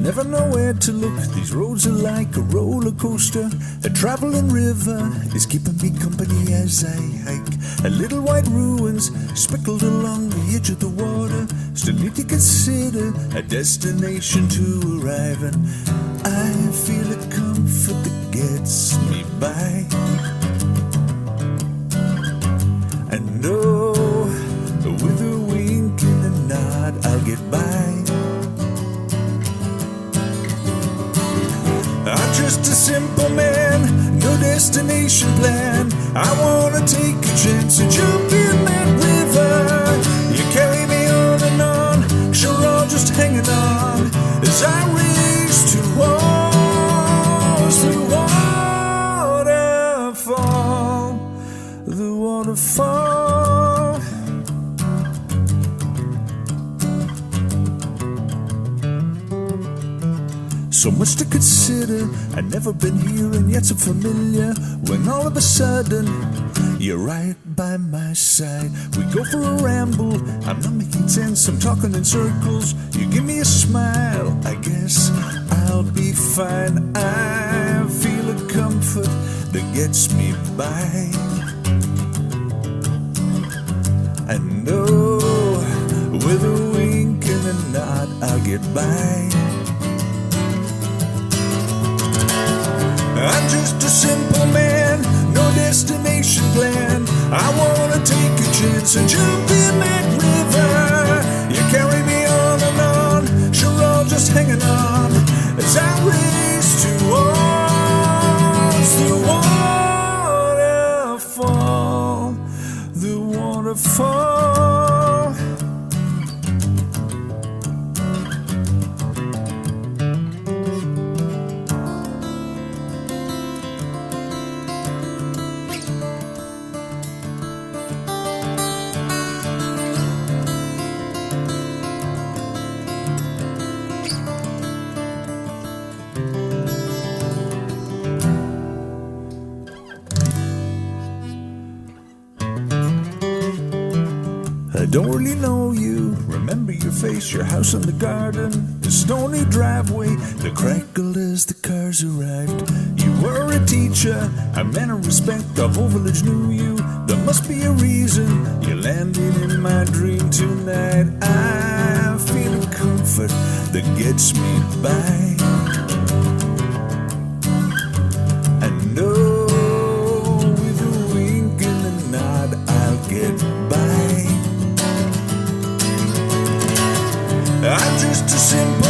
never know where to look. These roads are like a roller coaster. A traveling river is keeping me company as I hike. A little white ruins speckled along the edge of the water. Still need to consider a destination to arrive in. I feel a comfort that gets me by. And oh, with a wink and a nod, I'll get by. I'm just a simple man, no destination plan. I wanna take a chance and jump in that river. You carry me on and on, sure I'll just hanging on as I race towards the waterfall. The waterfall. So much to consider, I've never been here and yet so familiar. When all of a sudden, you're right by my side. We go for a ramble, I'm not making sense, I'm talking in circles. You give me a smile, I guess I'll be fine. I feel a comfort that gets me by. I know, with a wink and a nod, I'll get by. I'm just a simple man, no destination plan. I wanna take a chance and jump in that river. You carry me on and on, sure I'll just hanging on as I race towards the waterfall. The waterfall. I don't really know you, remember your face, your house and the garden, the stony driveway that crackled as the cars arrived. You were a teacher, a man of respect, the whole village knew you. There must be a reason you landed in my dream tonight. I feel a comfort that gets me by. I know with a wink and a nod I'll get by. I'm just a simple